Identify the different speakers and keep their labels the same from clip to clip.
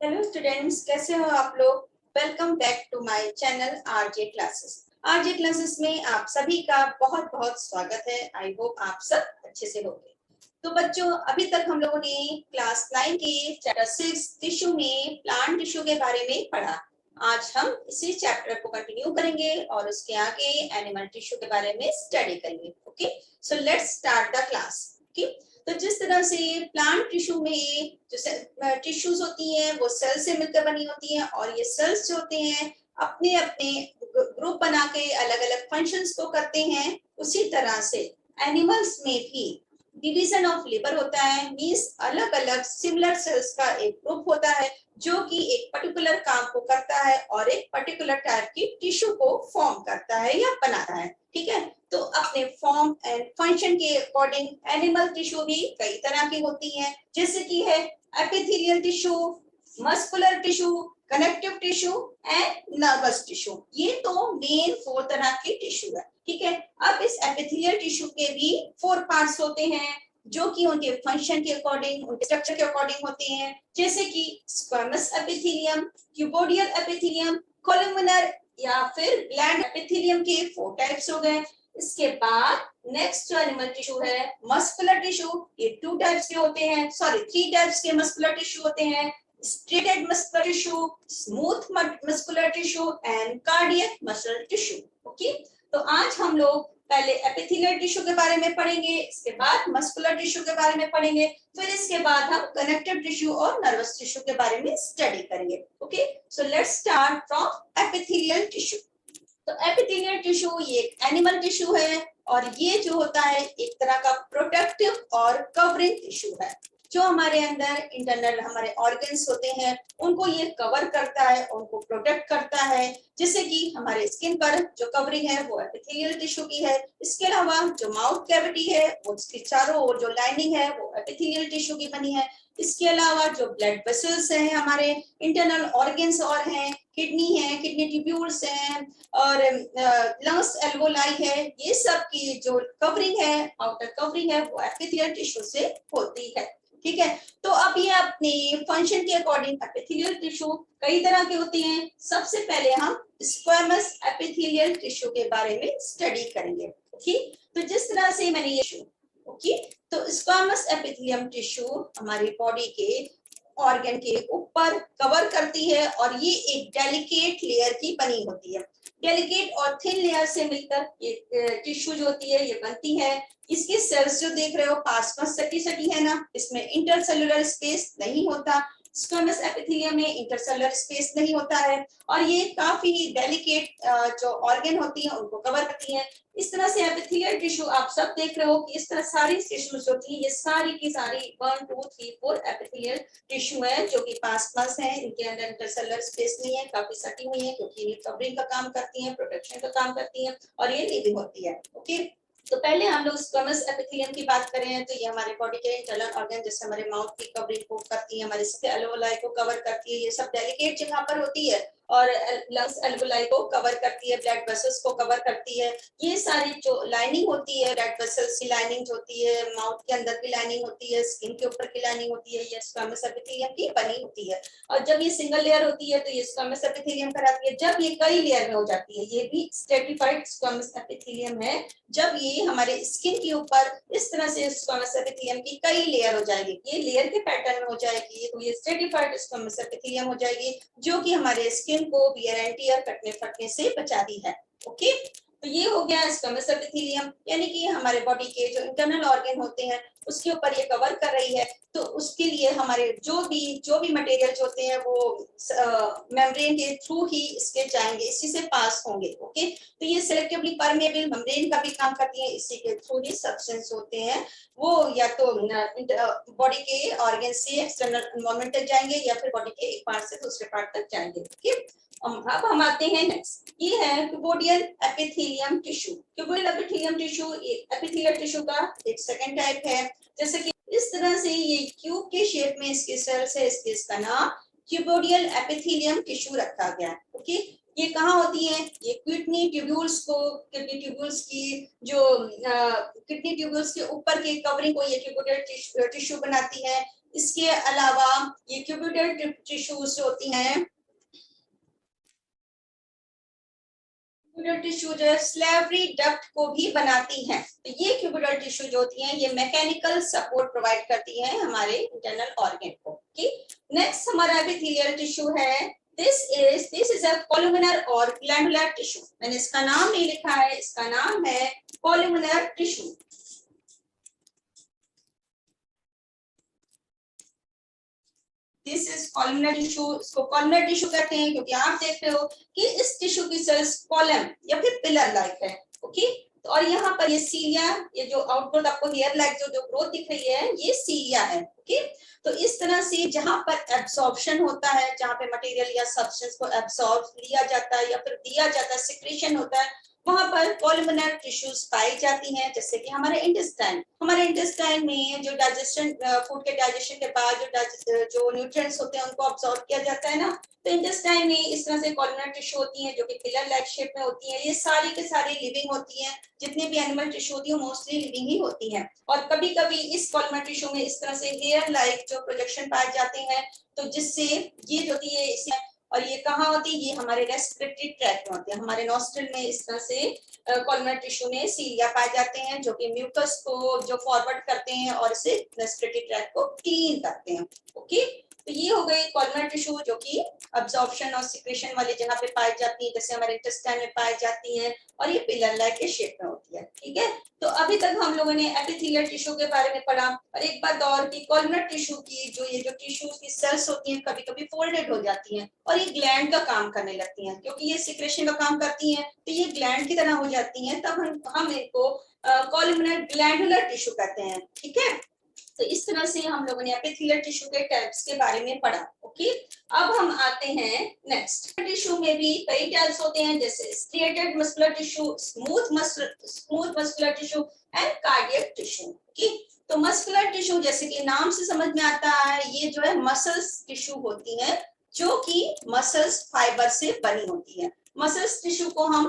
Speaker 1: Hello students, कैसे हो आप लोग। Welcome back to my channel RJ classes. RJ classes में आप सभी का बहुत बहुत स्वागत है। आई होप आप सब अच्छे से होंगे। तो बच्चों, अभी तक हम लोगों ने क्लास 9 के चैप्टर 6 टिश्यू में प्लांट टिश्यू के बारे में पढ़ा। आज हम इसी चैप्टर को कंटिन्यू करेंगे और उसके आगे एनिमल टिश्यू के बारे में स्टडी करेंगे। Okay, so let's start the class. Okay, तो जिस तरह से प्लांट टिश्यू में जो टिश्यूज होती हैं वो सेल से मिलकर बनी होती हैं और ये सेल्स जो होते हैं अपने अपने ग्रुप बना के अलग अलग फंक्शंस को करते हैं। उसी तरह से एनिमल्स में भी डिवीजन ऑफ लेबर होता है, मींस अलग अलग सिमिलर सेल्स का एक ग्रुप होता है जो कि एक पर्टिकुलर काम को करता है और एक पर्टिकुलर टाइप की टिश्यू को फॉर्म करता है या बनाता है। ठीक है, तो अपने फॉर्म एंड फंक्शन के अकॉर्डिंग एनिमल टिश्यू भी कई तरह की होती हैं, जैसे कि है epithelial tissue, muscular tissue, connective tissue and nervous tissue. ये तो मेन 4 तरह की टिश्यू है। ठीक है, अब इस एपिथेलियल टिश्यू के भी 4 पार्ट्स होते हैं जो कि उनके फंक्शन के अकॉर्डिंग, उनके स्ट्रक्चर के अकॉर्डिंग होते हैं, जैसे कि स्क्वैमस एपिथेलियम, क्यूबोडियल एपिथेलियम, कोलुमिनर या फिर ग्लैंड एपिथेलियम के 4 टाइप्स हो गए। इसके बाद नेक्स्ट जो एनिमल टिश्यू है मस्कुलर टिश्यू, ये 2 टाइप्स के होते हैं, सॉरी 3 टाइप्स के मस्कुलर टिश्यू होते हैं, striated muscular tissue, smooth muscular tissue and cardiac muscle tissue. Okay, तो आज हम लोग पहले एपिथेलियल टिश्यू के बारे में पढ़ेंगे, इसके बाद मस्कुलर टिश्यू के बारे में पढ़ेंगे, फिर इसके बाद हम कनेक्टिव टिश्यू और नर्वस टिश्यू के बारे में स्टडी करेंगे। Okay, so let's start from epithelial tissue. तो एपिथेलियल टिश्यू ये एक एनिमल टिश्यू है और ये जो होता है एक तरह का प्रोटेक्टिव और कवरिंग टिश्यू है जो हमारे अंदर इंटरनल हमारे ऑर्गन्स होते हैं उनको ये कवर करता है, उनको प्रोटेक्ट करता है। जैसे कि हमारे स्किन पर जो कवरिंग है वो एपिथेलियल टिश्यू की है। इसके अलावा जो माउथ कैविटी है उसके चारों ओर जो लाइनिंग है वो एपिथेलियल टिश्यू की बनी है। इसके अलावा जो ब्लड वेसल्स हैं, हमारे इंटरनल ऑर्गन्स और हैं, किडनी है, किडनी ट्यूब्यूल्स हैं और लंग्स एल्वोलाई है, ये सब की जो कवरिंग है, आउटर कवरिंग है, वो एपिथेलियल टिश्यू से होती है। ठीक है, तो अब ये अपने फंक्शन के अकॉर्डिंग एपिथेलियल टिश्यू कई तरह के होते हैं। सबसे पहले हम स्क्वैमस एपिथेलियल टिश्यू के बारे में स्टडी करेंगे। ओके, तो जिस तरह से मैंने ये ओके, तो स्क्वैमस एपिथेलियम टिश्यू हमारी बॉडी के ऑर्गन के ऊपर कवर करती है और ये एक डेलिकेट लेयर की बनी होती है। डेलिकेट और थिन लेयर से मिलकर ये टिश्यू जो होती है ये बनती है। इसके सेल्स जो देख रहे हो पास पास सटी सटी है ना, इसमें इंटरसेलुलर स्पेस नहीं होता। स्क्वैमस एपिथेलियम में इंटरसेलुलर स्पेस नहीं होता है और ये काफी डेलिकेट जो ऑर्गन होती है उनको कवर करती है। इस तरह से एपिथेलियल टिश्यू आप सब देख रहे हो कि इस तरह सारी टिश्यूज होती है, ये सारी की सारी 1 2 3 4 एपिथेलियल टिश्यू है जो कि पास पास है। इनके अंदर इंटरसेलुलर स्पेस नहीं है, काफी सटी हुई है क्योंकि ये कवरिंग का काम करती है, प्रोटेक्शन का काम करती है और ये लिविंग होती है। ओके, तो पहले हम लोग स्क्वैमस एपिथेलियम की बात करें तो ये हमारे बॉडी के इंटरनल ऑर्गन जैसे हमारे माउथ की कवरिंग को करती है, हमारे स्किन एल्वोलाई को कवर करती है, ये सब डेलिकेट जगह पर होती है और लंग्स एल्वोलाई को कवर करती है, ब्लड वेसल्स को कवर करती है। ये सारी जो लाइनिंग होती है, ब्लड वेसल्स की लाइनिंग होती है, माउथ के अंदर की लाइनिंग होती है, स्किन के ऊपर की लाइनिंग होती है, ये स्क्वैमस एपिथेलियम की बनी होती है। और जब ये सिंगल लेयर होती है तो ये स्क्वैमस एपिथेलियम कहलाती है। जब ये कई लेयर में हो जाती है ये भी स्ट्रेटिफाइड स्क्वैमस एपिथेलियम है। जब ये हमारे स्किन के ऊपर इस तरह से स्क्वैमस एपिथेलियम की कई लेयर हो जाएगी, ये लेयर के पैटर्न में हो जाएगी तो ये स्ट्रेटिफाइड स्क्वैमस एपिथेलियम हो जाएगी जो कि हमारे स्किन को वियर एंड टियर, कटने फटने से बचाती है। ओके, तो ये हो गया स्क्वैमस एपिथेलियम, यानी कि हमारे बॉडी के जो इंटरनल ऑर्गन होते हैं उसके ऊपर ये कवर कर रही है। तो उसके लिए हमारे जो भी मटेरियल्स होते हैं वो मेम्ब्रेन के थ्रू ही इसके जाएंगे, इसी से पास होंगे। ओके, तो ये सेलेक्टिवली परमेबल मेम्ब्रेन का भी काम करती है, इसी के थ्रू ही सब्सटेंस होते हैं वो या तो बॉडी के ऑर्गन से एक्सटर्नल एनवायरनमेंट तक जाएंगे या फिर बॉडी के एक पार्ट से दूसरे पार्ट तक जाएंगे। ओके, अब हम आते हैं नेक्स्ट, ये है cuboidal epithelium tissue. Cuboidal epithelium tissue epithelial tissue का एक सेकंड टाइप है। जैसे कि इस तरह से ये क्यूब के शेप में इसके सेल्स है, इसका नाम क्यूबोडियल एपिथेलियम टिश्यू रखा गया है। ओके, ये कहाँ होती है, ये किडनी ट्यूब्यूल्स को, किडनी ट्यूब्यूल्स की जो किडनी ट्यूब्यूल्स के ऊपर के कवरिंग को ये क्यूबोडियल टिश्यू बनाती है। इसके अलावा ये क्यूबिटल टिश्यूज होती हैं, क्यूबिटल टिश्यू जो है स्लेवरी डक्ट को भी बनाती हैं। तो ये क्यूबिटल टिश्यू जो होती हैं ये मैकेनिकल सपोर्ट प्रोवाइड करती हैं हमारे इंटरनल ऑर्गन को। नेक्स्ट हमारा एपिथेलियल टिश्यू है, दिस इज अ कोलुमिनर और ग्लैंडुलर टिश्यू। मैंने इसका नाम नहीं लिखा है, इसका नाम है columnar tissue. This is columnar tissue. इसको कॉलमनर टिश्यू कहते हैं क्योंकि आप देख रहे हो कि इस टिश्यू की सेल्स कॉलम या फिर पिलर लाइक है। ओके, तो और यहाँ पर ये सीलिया, ये जो आउटग्रोथ आपको हेयर लाइक जो ग्रोथ दिख रही है ये सीलिया है। ओके, तो इस तरह से जहां पर एब्सॉर्प्शन होता है, जहां पे मटेरियल या सब्सटेंस को एब्सॉर्ब लिया जाता है या फिर दिया जाता है, सिक्रीशन होता है, वहां पर कोलुमिनर टिश्यूज पाई जाती हैं। जैसे कि हमारे इंटेस्टाइन में जो डाइजेशन, फूड के डाइजेशन के बाद जो न्यूट्रिएंट्स होते हैं उनको अब्सॉर्ब किया जाता है ना, तो इंटेस्टाइन में इस तरह से कोलुमिनर टिश्यू होती हैं जो कि पिलर लाइक शेप में होती हैं। ये सारी के सारी लिविंग होती हैं, जितनी भी एनिमल टिश्यू होती है मोस्टली लिविंग ही होती हैं। और कभी कभी इस कोलुमिनर टिश्यू में इस तरह से हेयर लाइक जो प्रोजेक्शन पाए जाते हैं, तो जिससे ये जो होती है, और ये कहाँ होती है, ये हमारे रेस्पिरेटरी ट्रैक्ट में होती है, हमारे नॉस्ट्रल में इस तरह से कोलुमिनर टिश्यू में सीलिया पाए जाते हैं जो कि म्यूकस को जो फॉरवर्ड करते हैं और इसे रेस्पिरेटरी ट्रैक्ट को क्लीन करते हैं। ओके, तो ये हो गई कोलुमिनर टिश्यू जो कि अब्जॉर्प्शन और सिक्रेशन वाली जगह पे पाई जाती है, जैसे हमारे इंटेस्टाइन में पाई जाती हैं, और ये पिलर लाइक के शेप में होती है। ठीक है, तो अभी तक हम लोगों ने एपिथेलियल टिश्यू के बारे में पढ़ा, और एक बात और कि कोलुमिनर टिश्यू की ये जो टिश्यूज की सेल्स होती हैं कभी कभी फोल्डेड हो जाती हैं और ये ग्लैंड का काम करने लगती हैं, क्योंकि ये सिक्रेशन का काम करती हैं तो ये ग्लैंड की तरह हो जाती हैं, तब हम इनको कोलुमिनर ग्लैंडुलर टिश्यू कहते हैं। ठीक है, तो इस तरह से हम लोगों ने एपिथेलियल टिश्यू के टाइप्स के बारे में पढ़ा। ओके, अब हम आते हैं नेक्स्ट। टिश्यू में भी कई टाइप्स होते हैं, जैसे striated muscular tissue, smooth muscular tissue and cardiac tissue. Okay, तो मस्कुलर टिश्यू जैसे कि नाम से समझ में आता है, ये जो है मसल्स टिश्यू होती है जो कि मसल्स फाइबर से बनी होती है। मसल्स टिश्यू को हम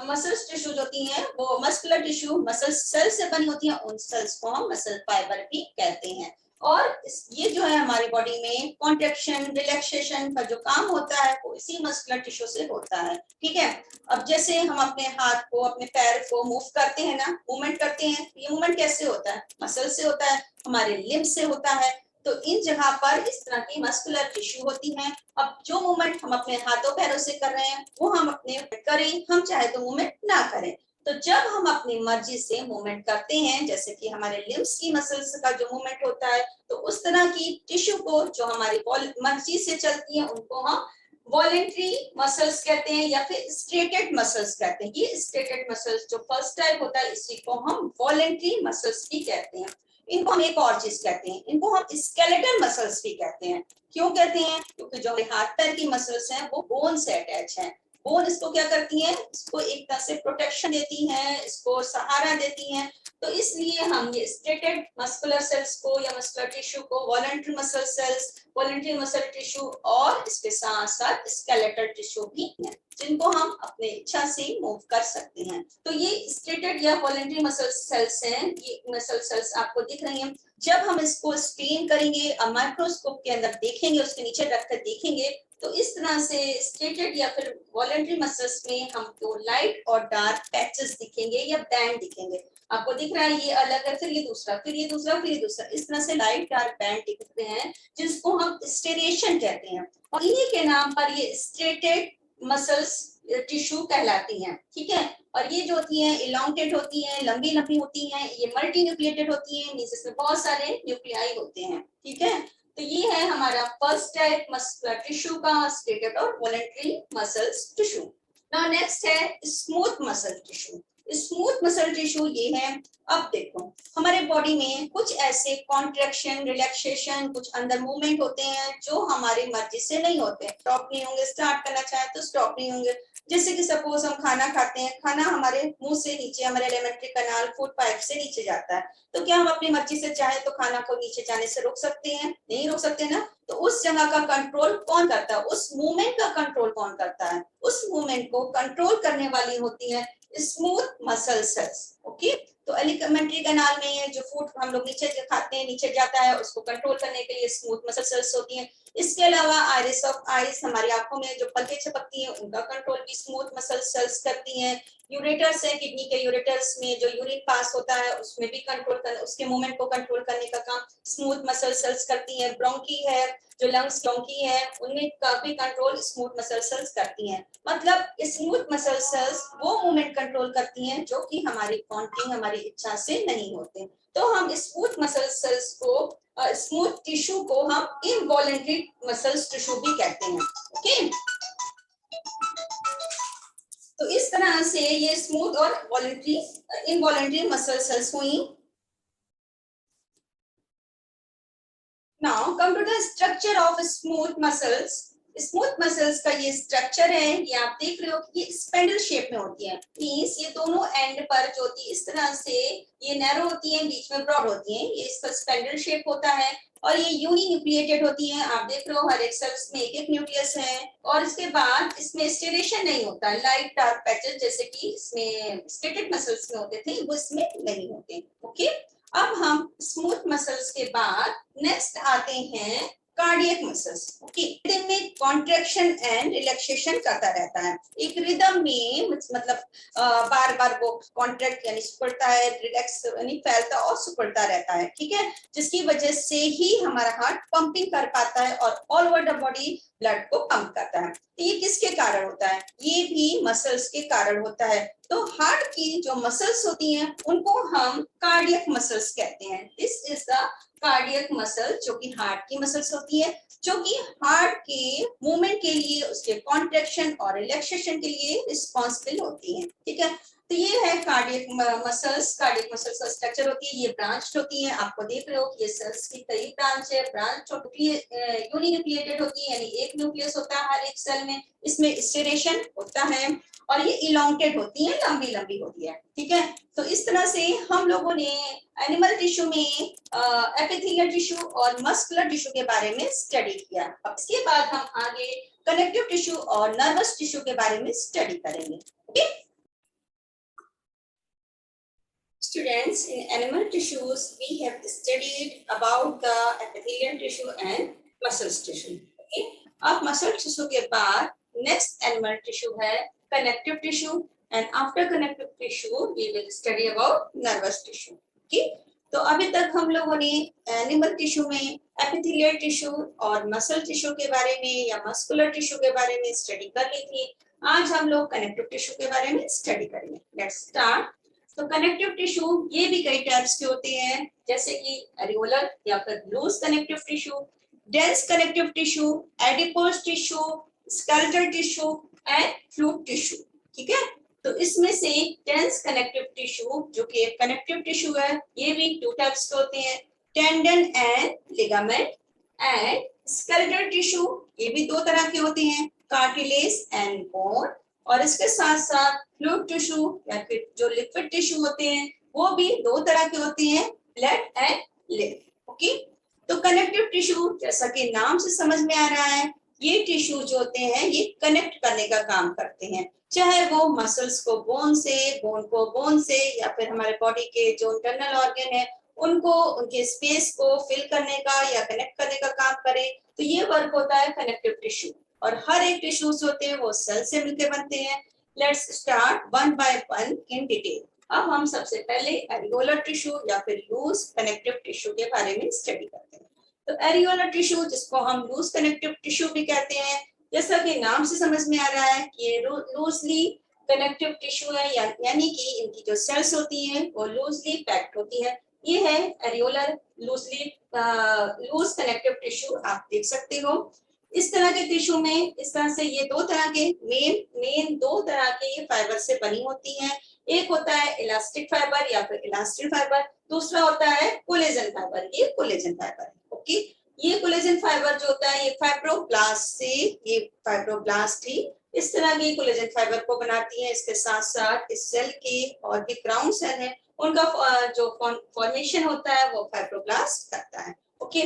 Speaker 1: मसल्स टिश्यू जो होती हैं वो मस्कुलर टिश्यू मसल सेल से बनी होती हैं, उन सेल्स को हम मसल फाइबर भी कहते हैं। और ये जो है हमारी बॉडी में कॉन्ट्रैक्शन रिलैक्सेशन का जो काम होता है वो इसी मस्कुलर टिश्यू से होता है। ठीक है, अब जैसे हम अपने हाथ को अपने पैर को मूव करते हैं ना, मूवमेंट करते हैं, ये मूवमेंट कैसे होता है, मसल से होता है, हमारे लिम्ब से होता है। तो इन जगह पर इस तरह की मस्कुलर टिश्यू होती हैं। अब जो मूवमेंट हम अपने हाथों पैरों से कर रहे हैं वो हम अपने करें, हम चाहे तो मूवमेंट ना करें। तो जब हम अपनी मर्जी से मूवमेंट करते हैं, जैसे कि हमारे लिम्स की मसल्स का जो मूवमेंट होता है, तो उस तरह की टिश्यू को जो हमारी मर्जी से चलती है उनको हम वॉलेंट्री मसल्स कहते हैं या फिर स्ट्रेटेड मसल्स कहते हैं। ये स्ट्रेटेड मसल्स जो फर्स्ट टाइप होता है इसी को हम वॉलेंट्री मसल्स भी कहते हैं। इनको हम एक और चीज कहते हैं, इनको हम स्केलेटल मसल्स भी कहते हैं। क्यों कहते हैं, क्योंकि जो हाथ पैर की मसल्स हैं वो बोन से अटैच हैं। बोन इसको क्या करती है, इसको एक तरह से प्रोटेक्शन देती है, इसको सहारा देती हैं। तो इसलिए हम ये स्ट्रेटेड मस्कुलर सेल्स को या मस्कुलर टिश्यू को voluntary muscle cells, voluntary muscle tissue और इसके साथ साथ स्केलेटल टिश्यू भी हैं, जिनको हम अपने इच्छा से मूव कर सकते हैं। तो ये स्ट्रेटेड या वॉलेंट्री मसल सेल्स हैं, ये मसल सेल्स आपको दिख रही हैं। जब हम इसको स्क्रीन करेंगे और माइक्रोस्कोप के अंदर देखेंगे, उसके नीचे रखकर देखेंगे, तो इस तरह से स्ट्रेटेड या फिर वॉलेंट्री मसल्स में हमको लाइट और डार्क पैचेस दिखेंगे या बैंड दिखेंगे। आपको दिख रहा है ये अलग है, फिर ये दूसरा, फिर ये दूसरा, फिर ये दूसरा, इस तरह से लाइट डार्क बैंड दिखते हैं जिसको हम स्टेरिएशन कहते हैं। और इन्हीं के नाम पर ये स्ट्रेटेड मसल्स टिश्यू कहलाती हैं। ठीक है, और ये जो होती हैं इलॉन्गेट होती हैं, लंबी लंबी होती हैं, ये मल्टी न्यूक्लिएटेड होती हैं, जिसमें बहुत सारे न्यूक्लियाई होते हैं। ठीक है, तो ये है हमारा फर्स्ट टाइप मस्कुलर टिश्यू का, स्ट्रेटेड और voluntary muscles tissue. Now next है smooth muscle tissue. Smooth muscle tissue ये है, अब देखो हमारे बॉडी में कुछ ऐसे कॉन्ट्रैक्शन रिलैक्सेशन, कुछ अंदर मूवमेंट होते हैं जो हमारी मर्जी से नहीं होते, स्टॉप नहीं होंगे, स्टार्ट करना चाहे तो स्टॉप नहीं होंगे। जैसे कि सपोज हम खाना खाते हैं, खाना हमारे मुंह से नीचे, हमारे एलिमेंट्री कनाल फूड पाइप से नीचे जाता है, तो क्या हम अपनी मर्जी से चाहे तो खाना को नीचे जाने से रोक सकते हैं? नहीं रोक सकते ना। तो उस जगह का कंट्रोल कौन करता है, उस मूवमेंट का कंट्रोल कौन करता है? उस मूवमेंट को कंट्रोल करने वाली होती है स्मूथ मसल सेल्स। ओके, तो एलिमेंट्री कैनाल में जो फूड हम लोग नीचे खाते हैं, नीचे जाता है, उसको कंट्रोल करने के लिए स्मूथ मसल सेल्स होती हैं। इसके अलावा आइरिस ऑफ आइज, हमारी आंखों में जो पलकें छपकती हैं, उनका कंट्रोल भी स्मूथ मसल सेल्स करती हैं। यूरेटर्स है, किडनी के यूरेटर्स में जो यूरिन पास होता है उसमें भी कंट्रोल कर, उसके मूवमेंट को कंट्रोल करने का काम स्मूथ मसल सेल्स करती हैं। ब्रोंकी है, जो लंग्स ब्रोंकी है, उनमें काफी कंट्रोल स्मूथ मसल सेल्स करती हैं। मतलब स्मूथ मसल सेल्स वो मूवमेंट कंट्रोल करती हैं जो कि हमारी वांटिंग, हमारी इच्छा से नहीं होते। तो हम स्मूथ मसल सेल्स को, स्मूथ टिश्यू को हम इनवॉलंटरी मसल्स टिश्यू भी कहते हैं। ओके, तो इस तरह से ये स्मूथ और वॉलंटरी, इनवॉलंटरी मसल सेल्स हुई। Now come to the structure of smooth muscles. Smooth muscles का ये स्ट्रक्चर है, ये आप देख रहे हो कि ये स्पेंडल शेप में होती है। मींस ये दोनों एंड पर जो होती है इस तरह से ये नैरो होती है, बीच में ब्रॉड होती है, ये इसका स्पेंडल शेप होता है। और ये यूनिन्यूक्लिएटेड होती है, आप देख रहे हो हर एक सेल्स में एक एक न्यूक्लियस है। और इसके बाद इसमें स्टेरेशन नहीं होता, लाइट डार्क पैचेस जैसे कि इसमें स्टेटेड मसल्स में होते थे, वो इसमें नहीं होते। ओके, अब हम स्मूथ मसल्स के बाद नेक्स्ट आते हैं कार्डियक मसल्स। ओके, रिदम में कॉन्ट्रैक्शन एंड रिलैक्सेशन करता रहता है। एक रिदम में मतलब बार बार वो कॉन्ट्रैक्ट यानी सिकुड़ता है, रिलैक्स यानी फैलता और सिकुड़ता रहता है, ठीक है, जिसकी वजह से ही हमारा हार्ट पंपिंग कर पाता है और all over the body blood को पंप करता है। तो ये किसके कारण होता है? ये भी मसल्स के कारण होता है। तो हार्ट की जो मसल्स होती हैं उनको हम कार्डियक मसल्स कहते हैं। This is the cardiac muscle, जो कि हार्ट की मसल्स होती है, जो कि हार्ट के मूवमेंट के लिए, उसके कॉन्ट्रैक्शन और रिलैक्सेशन के लिए रिस्पॉन्सिबल होती हैं, ठीक है। तो ये है कार्डियक मसल्स। कार्डियक मसल्स का स्ट्रक्चर होती है, ये ब्रांच होती है, आपको देख रहे हो कि ये सेल्स की कई ब्रांच है। ब्रांच यूनिन्यूक्लिएटेड होती है, यानी एक न्यूक्लियस होता है हर एक सेल में, इसमें स्टेरेशन होता है और ये इलोंगेटेड होती है, लंबी लंबी होती है, ठीक है। तो इस तरह से हम लोगों ने एनिमल टिश्यू में एपिथेलियल टिश्यू और मस्कुलर टिश्यू के बारे में स्टडी किया। अब इसके बाद हम आगे कनेक्टिव टिश्यू और नर्वस टिश्यू के बारे में स्टडी करेंगे। Okay students, in animal tissues we have studied about the epithelial tissue and muscle tissue. Okay, अब muscle tissue के बाद next animal tissue है connective tissue, and after connective tissue we will study about nervous tissue. Okay, तो अभी तक हम लोगों ने एनिमल टिश्यू में एपिथेलियल टिश्यू और मसल टिश्यू के बारे में या मस्कुलर टिश्यू के बारे में स्टडी कर ली थी। आज हम लोग कनेक्टिव टिश्यू के बारे में स्टडी करेंगे। Let's start. तो कनेक्टिव टिश्यू ये भी कई टाइप्स के होते हैं, जैसे कि एरियोलर या फिर loose connective tissue, dense connective tissue, adipose tissue, skeletal tissue and fluid tissue, ठीक है। तो इसमें से डेंस कनेक्टिव टिश्यू जो कि एक कनेक्टिव टिश्यू है, ये भी टू टाइप्स के होते हैं, tendon and ligament. And skeletal tissue ये भी दो तरह के होते हैं, कार्टिलेज एंड बोन। और इसके साथ साथ फ्लूइड टिश्यू या फिर जो लिक्विड टिश्यू होते हैं वो भी दो तरह के होते हैं, ब्लड एंड लिम्फ। ओके, तो कनेक्टिव टिश्यू जैसा कि नाम से समझ में आ रहा है, ये टिश्यू जो होते हैं ये कनेक्ट करने का काम करते हैं, चाहे वो मसल्स को बोन से, बोन को बोन से, या फिर हमारे बॉडी के जो इंटरनल ऑर्गन है उनको, उनके स्पेस को फिल करने का या कनेक्ट करने का काम करे। तो ये वर्क होता है कनेक्टिव टिश्यू, और हर एक टिश्यूज होते हैं वो सेल से मिलकर बनते हैं। Let's start one by one in detail. अब हम सबसे पहले एरियोलर टिश्यू या फिर लूज कनेक्टिव टिश्यू के बारे में स्टडी करते हैं। तो एरियोलर टिश्यू, जिसको हम लूज कनेक्टिव टिश्यू भी कहते हैं, जैसा कि नाम से समझ में आ रहा है कि ये लूजली कनेक्टिव टिश्यू है, यानी कि इनकी जो सेल्स होती हैं वो लूजली पैक्ड होती है। ये है एरियोलर लूज कनेक्टिव टिश्यू, आप देख सकते हो। इस तरह के टिश्यू में इस तरह से ये दो तरह के मेन दो तरह के ये फाइबर से बनी होती हैं। एक होता है इलास्टिक फाइबर या फिर इलास्टिन फाइबर, दूसरा होता है कोलेजन फाइबर। ये कोलेजन फाइबर है। ओके, ये कोलेजन फाइबर जो होता है ये फाइब्रोब्लास्ट से, ये फाइब्रोब्लास्ट ही इस तरह के कोलेजन फाइबर को बनाती है। इसके साथ साथ इस सेल के और भी ग्राउंड सेल है, उनका जो फॉर्मेशन होता है वो फाइब्रोब्लास्ट करता है। ओके,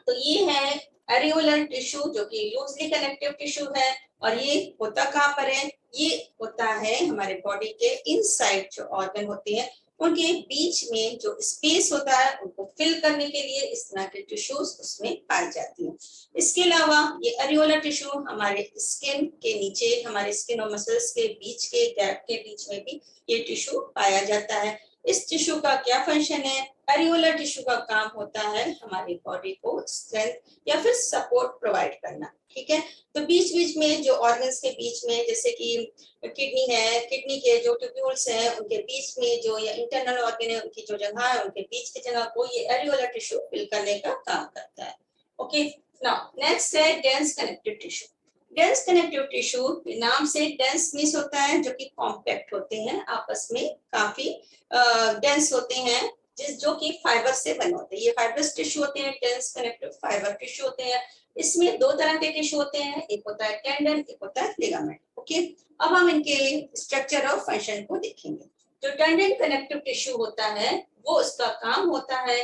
Speaker 1: तो ये है एरियोलर टिश्यू जो कि लूजली कनेक्टिव टिश्यू है। और ये होता कहाँ पर है? ये होता है हमारे बॉडी के इनसाइड, जो ऑर्गन होते हैं उनके बीच में जो स्पेस होता है उनको फिल करने के लिए इस तरह के टिश्यूज उसमें पाई जाती हैं। इसके अलावा ये एरियोला टिश्यू हमारे स्किन के नीचे, हमारे स्किन और मसल्स के बीच के गैप के बीच में भी ये टिश्यू पाया जाता है। इस टिश्यू का क्या फंक्शन है? एरियोला टिश्यू का काम होता है हमारी बॉडी को स्ट्रेंथ या फिर सपोर्ट प्रोवाइड करना, ठीक है। तो बीच बीच में जो ऑर्गन्स के बीच में, जैसे कि किडनी है, किडनी के जो ट्यूब्यूल्स हैं उनके बीच में जो, या इंटरनल ऑर्गन है उनकी जो जगह है उनके बीच की जगह को ये एरियोला टिश्यू फिल करने का काम करता है। ओके, नाउ नेक्स्ट है dense connective tissue. Dense connective tissue नाम से डेंस मींस होता है जो कि कॉम्पैक्ट होते हैं, आपस में काफी डेंस होते हैं, जो कि फाइबर से बने होते हैं। ये फाइबरस टिश्यू होते हैं, डेंस कनेक्टिव फाइबर टिश्यू होते हैं। इसमें दो तरह के टिश्यू होते हैं, एक होता है टेंडन, एक होता है लिगामेंट। ओके, अब हम इनके स्ट्रक्चर और फंक्शन को देखेंगे। जो टेंडन कनेक्टिव टिश्यू होता है वो उसका काम होता है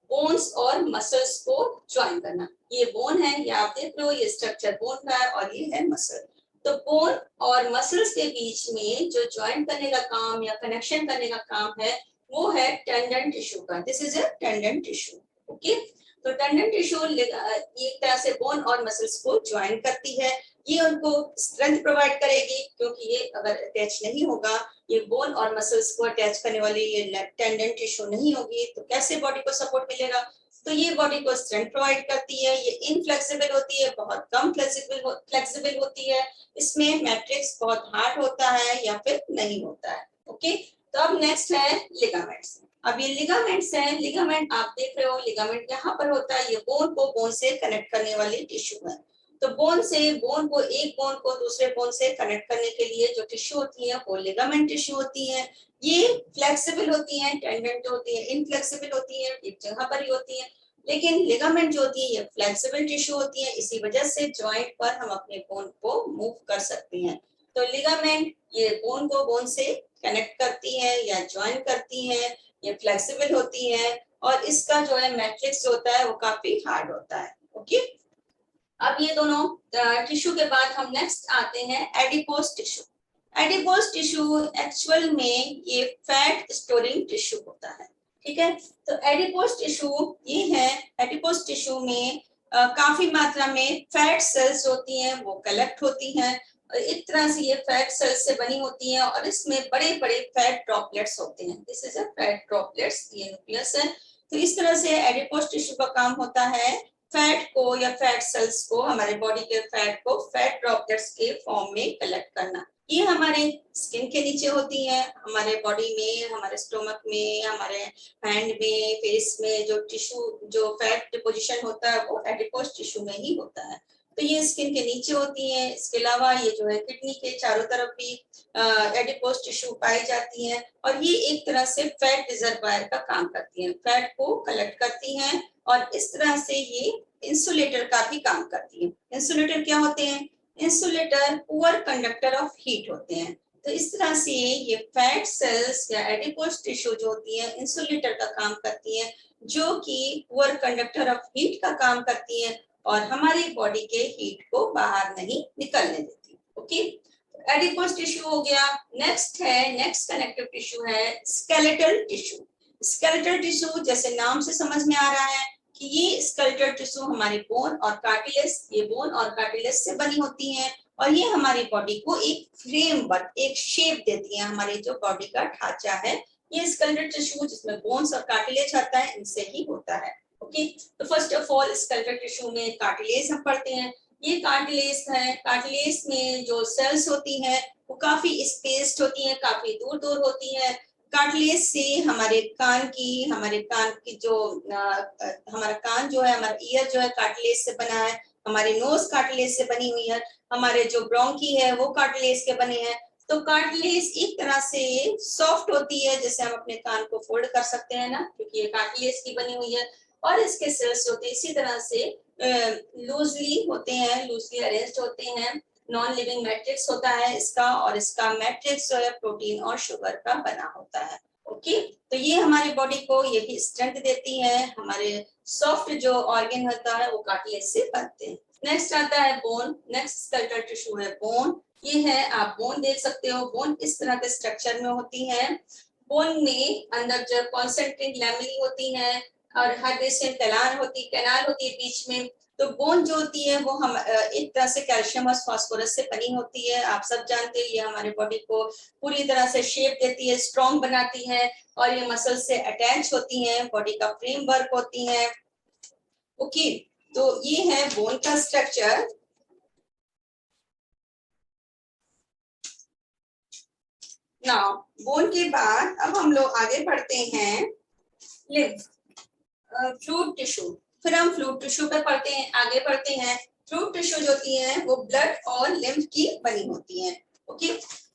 Speaker 1: बोन्स और मसल्स को ज्वाइन करना। ये बोन है, ये आप देख रहे हो, ये स्ट्रक्चर बोन का है और ये है मसल। तो बोन और मसल्स के बीच में जो ज्वाइन करने का काम या कनेक्शन करने का काम है वो है टेंडन टिश्यू का। This is a tendon tissue. Okay, तो टेंडन टिश्यू एक तरह से बोन और मसल्स को ज्वाइन करती है। ये उनको स्ट्रेंथ प्रोवाइड करेगी, क्योंकि ये अगर अटैच नहीं होगा, ये बोन और मसल्स को अटैच करने वाली ये टेंडन टिश्यू नहीं होगी, तो कैसे बॉडी को सपोर्ट मिलेगा? तो ये बॉडी को स्ट्रेंथ प्रोवाइड करती है। ये इनफ्लेक्सिबल होती है, बहुत कम फ्लेक्सिबल होती है। इसमें मैट्रिक्स बहुत हार्ड होता है या फिर नहीं होता है। ओके, तो अब नेक्स्ट है लिगामेंट्स। अब ये लिगामेंट्स हैं, लिगामेंट आप देख रहे हो, लिगामेंट यहाँ पर होता है, ये बोन को बोन से कनेक्ट करने वाली टिश्यू है। तो बोन को, एक बोन को दूसरे बोन से कनेक्ट करने के लिए जो टिश्यू होती है वो लिगामेंट टिश्यू होती है। ये फ्लेक्सिबल होती है, टेंडेंट होती है, इनफ्लेक्सिबल होती है, एक जगह पर ही होती है। लेकिन लिगामेंट जो होती है ये फ्लेक्सिबल टिश्यू होती है, इसी वजह से जॉइंट पर हम अपने बोन को मूव कर सकते हैं। तो लिगामेंट ये बोन को बोन से कनेक्ट करती है या ज्वाइन करती है, ये फ्लेक्सिबल होती है और इसका जो है मैट्रिक्स होता है वो काफी हार्ड होता है। ओके, अब ये दोनों टिश्यू के बाद हम नेक्स्ट आते हैं adipose tissue. Adipose tissue actual में ये फैट स्टोरिंग टिश्यू होता है, ठीक है। तो एडिपोज टिश्यू ये है, एडिपोज टिश्यू में काफी मात्रा में फैट सेल्स होती हैं, वो कलेक्ट होती हैं। इस तरह से ये फैट सेल्स से बनी होती हैं और इसमें बड़े बड़े फैट ड्रॉपलेट्स होते हैं। This is a fat droplets, ये न्यूक्लियस है। तो इस तरह से एडिपोज टिश्यू का काम होता है फैट को या फैट सेल्स को, हमारे बॉडी के फैट को फैट ड्रॉपलेट्स के फॉर्म में कलेक्ट करना। ये हमारे स्किन के नीचे होती है, हमारे बॉडी में, हमारे स्टोमक में, हमारे हैंड में, फेस में जो टिश्यू, जो फैट डिपोजिशन होता है वो एडिपोज टिश्यू में ही होता है। तो ये स्किन के नीचे होती है। इसके अलावा ये जो है किडनी के चारों तरफ भी एडिपोज टिश्यू पाई जाती हैं और ये एक तरह से फैट रिजर्वायर का काम करती हैं, फैट को कलेक्ट करती हैं और इस तरह से ये इंसुलेटर का भी काम करती है। इंसुलेटर क्या होते हैं? Insulator poor conductor of heat होते हैं। तो इस तरह से ये फैट सेल्स या एडिपोज टिश्यू जो होती है इंसुलेटर का काम करती है, जो कि पुअर कंडक्टर ऑफ हीट का काम करती है और हमारी बॉडी के हीट को बाहर नहीं निकलने देती। ओके, एडिपोज टिश्यू हो गया। नेक्स्ट कनेक्टिव टिश्यू है स्केलेटल टिश्यू। स्केलेटल टिश्यू जैसे नाम से समझ में आ रहा है कि ये स्केलेटल टिश्यू हमारी बोन और कार्टिलेज, ये बोन और कार्टिलेज से बनी होती हैं और ये हमारी बॉडी को एक फ्रेमवर्क, एक शेप देती है। हमारी जो बॉडी का ढांचा है ये स्केलेटल टिश्यू, जिसमें बोन्स और कार्टिलेज आता है, इनसे ही होता है। ओके, तो first of all skeletal tissue में कार्टिलेज हम पढ़ते हैं। ये कार्टिलेज है, कार्टिलेज में जो सेल्स होती हैं वो काफी स्पेस्ड होती हैं, काफी दूर दूर होती हैं। कार्टिलेज से हमारे कान की जो हमारा कान जो है, हमारा ईयर जो है कार्टिलेज से बना है, हमारी नोज कार्टिलेज से बनी हुई है, हमारे जो ब्रोंकी है वो कार्टिलेज के बने हैं। तो कार्टिलेज एक तरह से सॉफ्ट होती है, जैसे हम अपने कान को फोल्ड कर सकते हैं ना, क्योंकि ये कार्टिलेज की बनी हुई है। और इसके सेल्स होते हैं इसी तरह से लूजली होते हैं, लूजली अरेंज्ड होते हैं। नॉन लिविंग मैट्रिक्स होता है इसका, और इसका मैट्रिक्स जो है प्रोटीन और शुगर का बना होता है। ओके, तो ये हमारी बॉडी को यही स्ट्रेंथ देती है। हमारे सॉफ्ट जो ऑर्गन होता है वो कार्टिलेज से बनते हैं। नेक्स्ट आता है बोन। नेक्स्ट स्केलेटल टिश्यू है बोन। ये है, आप बोन देख सकते हो। बोन इस तरह के स्ट्रक्चर में होती है। बोन में अंदर जो कॉन्सेंट्रिक लैमेली होती हैं और हाइड्रेशन कैनाल होती है बीच में। तो बोन जो होती है वो हम एक तरह से कैल्शियम और फास्फोरस से बनी होती है। आप सब जानते हैं ये हमारे बॉडी को पूरी तरह से शेप देती है, स्ट्रॉन्ग बनाती है और ये मसल से अटैच होती हैं, बॉडी का फ्रेमवर्क होती है। ओके, तो ये है बोन का स्ट्रक्चर। नाउ बोन के बाद अब हम लोग आगे बढ़ते हैं लिम्फ, फ्लूइड टिश्यू। फिर हम फ्लूइड टिश्यू पे पढ़ते हैं, आगे बढ़ते हैं। फ्लूइड टिश्यू जो होती है वो ब्लड और लिम्फ की बनी होती है। ओके,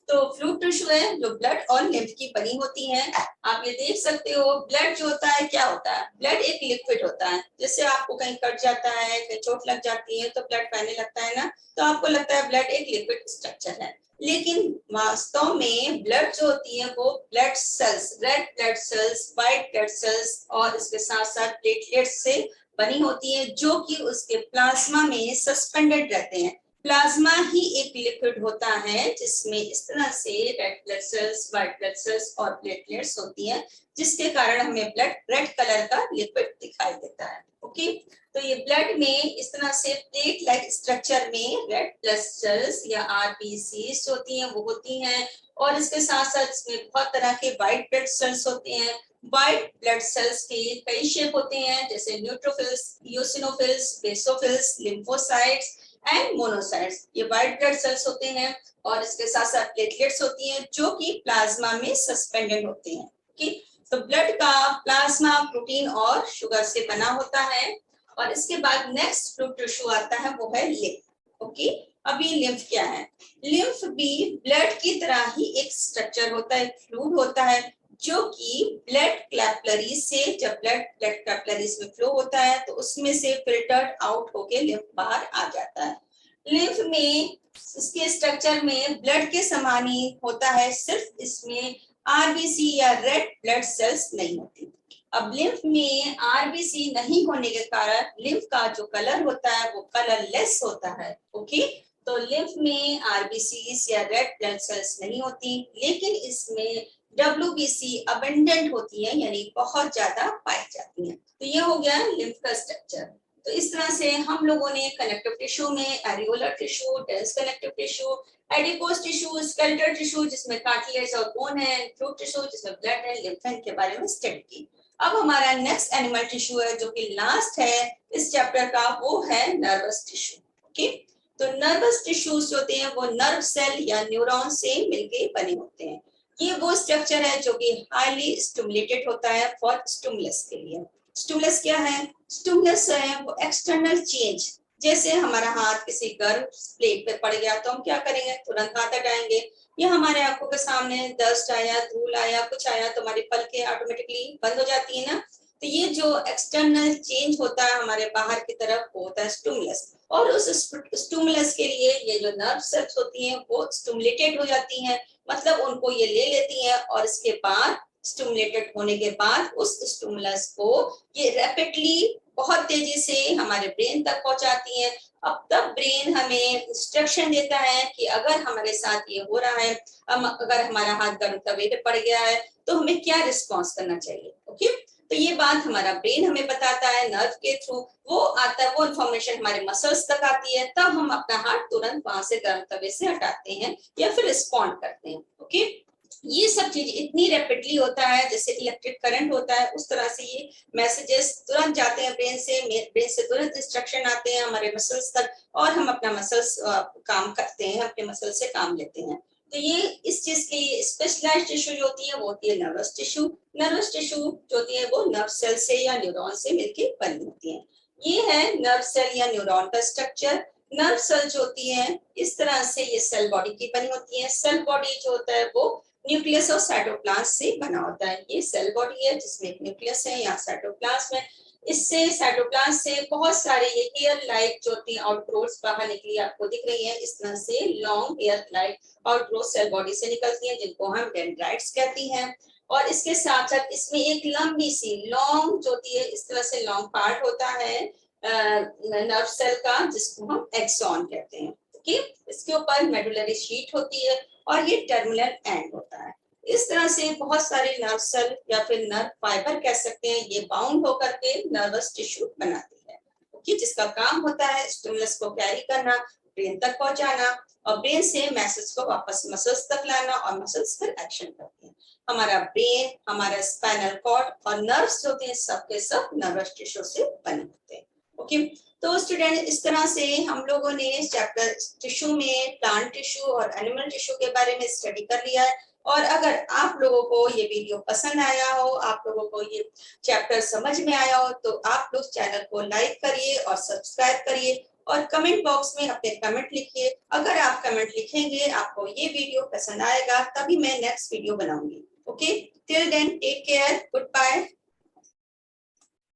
Speaker 1: तो फ्लूइड टिश्यू है जो ब्लड और लिम्फ की बनी होती है। आप ये देख सकते हो ब्लड जो होता है क्या होता है, ब्लड एक लिक्विड होता है। जैसे आपको कहीं कट जाता है, कहीं चोट लग जाती है तो ब्लड बहने लगता है ना, तो आपको लगता है ब्लड एक लिक्विड स्ट्रक्चर है। लेकिन वास्तव में ब्लड जो होती है वो blood cells, red blood cells, white blood cells और इसके साथ साथ प्लेटलेट्स से बनी होती है, जो कि उसके प्लाज्मा में सस्पेंडेड रहते हैं। प्लाज्मा ही एक लिक्विड होता है जिसमें इस तरह से red blood cells, white blood cells और प्लेटलेट्स होती हैं, जिसके कारण हमें ब्लड रेड कलर का लिक्विड दिखाई देता है। ओके, तो ये ब्लड में इस तरह से प्लेट लाइक स्ट्रक्चर में रेड ब्लड सेल्स या आरबीसी होती हैं, वो होती हैं। और इसके साथ साथ इसमें बहुत तरह के व्हाइट ब्लड सेल्स होते हैं। व्हाइट ब्लड सेल्स के कई शेप होते हैं, जैसे neutrophils, eosinophils, basophils, lymphocytes and monocytes. ये व्हाइट ब्लड सेल्स होते हैं और इसके साथ साथ प्लेटलेट्स होती हैं जो कि प्लाज्मा में सस्पेंडेड होते हैं। ओके, तो ब्लड का प्लाज्मा प्रोटीन और शुगर से बना होता है। और इसके बाद नेक्स्ट फ्लूइड टिश्यू आता है वो है लिम्फ। ओके, अभी लिम्फ क्या है? लिम्फ भी ब्लड की तरह ही एक स्ट्रक्चर होता है, फ्लूइड होता है, जो कि ब्लड कैपिलरी से, जब ब्लड कैपिलरीज में फ्लो होता है तो उसमें से फिल्टर्ड आउट होके लिम्फ बाहर आ जाता है। लिम्फ में इसके स्ट्रक्चर में ब्लड के समान ही होता है, सिर्फ इसमें आरबीसी या रेड ब्लड सेल्स नहीं होती। अब लिम्फ में आरबीसी नहीं होने के कारण लिम्फ का जो कलर होता है वो कलरलेस होता है। ओके, तो लिम्फ में आरबीसी या रेड ब्लड सेल्स नहीं होती, लेकिन इसमें डब्ल्यूबीसी अबंडेंट होती है, यानी बहुत ज्यादा पाई जाती है। तो ये हो गया लिम्फ का स्ट्रक्चर। तो इस तरह से हम लोगों ने कनेक्टिव टिश्यू में areolar tissue, dense connective tissue, adipose tissue, skeletal tissue जिसमें कार्टिलेज और बोन है, फ्लूइड टिश्यू जिसमें ब्लड है, लिम्फ के बारे में स्टडी की। अब हमारा नेक्स्ट एनिमल टिश्यू है जो कि लास्ट है इस चैप्टर का, वो है नर्वस टिश्यू। ओके, तो नर्वस टिश्यूज होते हैं वो नर्व सेल या न्यूरॉन से मिलके बने होते हैं। ये वो स्ट्रक्चर है जो कि हाईली स्टिमुलेटेड होता है फॉर स्टिमुलस के लिए। स्टिमुलस क्या है? स्टिमुलस है वो एक्सटर्नल चेंज। जैसे हमारा हाथ किसी गर्म प्लेट पे पड़ गया तो हम क्या करेंगे? तुरंत हाथ हटाएंगे। या हमारे आंखों के सामने डस्ट आया, धूल आया, कुछ आया तो हमारी पलकें ऑटोमेटिकली बंद हो जाती है ना। तो ये जो एक्सटर्नल चेंज होता है हमारे बाहर की तरफ वो होता है स्टिमुलस। और उस स्टिमुलस के लिए ये जो नर्व सेल्स होती हैं वो स्टिमुलेटेड हो जाती हैं, मतलब उनको ये ले लेती हैं और इसके बाद स्टिमुलेटेड होने के बाद उस स्टिमुलस को ये रैपिडली बहुत तेजी से हमारे ब्रेन तक पहुंचाती है। अब तब ब्रेन हमें इंस्ट्रक्शन देता है कि अगर हमारे साथ ये हो रहा है, अगर हमारा हाथ गर्म तवे पे पड़ गया है तो हमें क्या रिस्पॉन्स करना चाहिए। ओके, तो ये बात हमारा ब्रेन हमें बताता है नर्व के थ्रू, वो आता है, वो इन्फॉर्मेशन हमारे मसल्स तक आती है, तब हम अपना हाथ तुरंत वहां से गर्म तवे से हटाते हैं या फिर रिस्पॉन्ड करते हैं। ओके, ये सब चीज इतनी रैपिडली होता है, जैसे इलेक्ट्रिक करंट होता है उस तरह से ये मैसेजेस तुरंत जाते हैं ब्रेन से तुरंत इंस्ट्रक्शन आते हैं हमारे मसल्स तक और हम अपना मसल्स काम करते हैं, अपने मसल से काम लेते हैं। तो ये इस चीज के लिए स्पेशलाइज्ड टिश्यू जो होती है वो होती है नर्वस टिश्यू। नर्वस टिश्यू जो होती है वो नर्व सेल से या न्यूरॉन से मिलके बनी होती है। ये है नर्व सेल या न्यूरॉन का स्ट्रक्चर। नर्व सेल जो होती है इस तरह से ये सेल बॉडी की बनी होती है। सेल बॉडी जो होता है वो न्यूक्लियस और साइटोप्लाज्म से बना होता है। ये सेल बॉडी है जिसमें एक न्यूक्लियस है, यहाँ साइटोप्लाज्म है। इससे साइटोप्लाज्म से बहुत सारे ये हेयर लाइक जो होती है आउटग्रोथ्स बाहर निकली आपको दिख रही है, इस तरह से long hair like outgrowth cell body से निकलती है जिनको हम डेंड्राइट्स कहती हैं। और इसके साथ साथ इसमें एक लंबी सी लॉन्ग जो होती है इस तरह से लॉन्ग पार्ट होता है नर्व सेल का, जिसको हम एक्सॉन कहते हैं। ओके, इसके ऊपर मेडुलरी शीट होती है और ये टर्मिनल एंड होता है। इस तरह से बहुत सारे नर्व सेल या फिर नर्व फाइबर कह सकते हैं, ये बाउंड होकर के नर्वस टिश्यू बनाती है, ओके, जिसका काम होता है स्टिमुलस को कैरी करना, ब्रेन तक पहुंचाना और ब्रेन से मैसेज को वापस मसल्स तक लाना और मसल्स फिर एक्शन करती हैं। हमारा ब्रेन, हमारा स्पाइनल कॉर्ड और नर्व्स होते हैं, सब के सब नर्वस टिश्यू से बने होते हैं, ओके। तो स्टूडेंट, इस तरह से हम लोगों ने चैप्टर टिश्यू में प्लांट टिश्यू और एनिमल टिश्यू के बारे में स्टडी कर लिया है। और अगर आप लोगों को ये वीडियो पसंद आया हो, आप लोगों को ये चैप्टर समझ में आया हो, तो आप लोग चैनल को लाइक करिए और सब्सक्राइब करिए और कमेंट बॉक्स में अपने कमेंट लिखिए। अगर आप कमेंट लिखेंगे, आपको ये वीडियो पसंद आएगा, तभी मैं नेक्स्ट वीडियो बनाऊंगी, okay. Till then take care, good bye.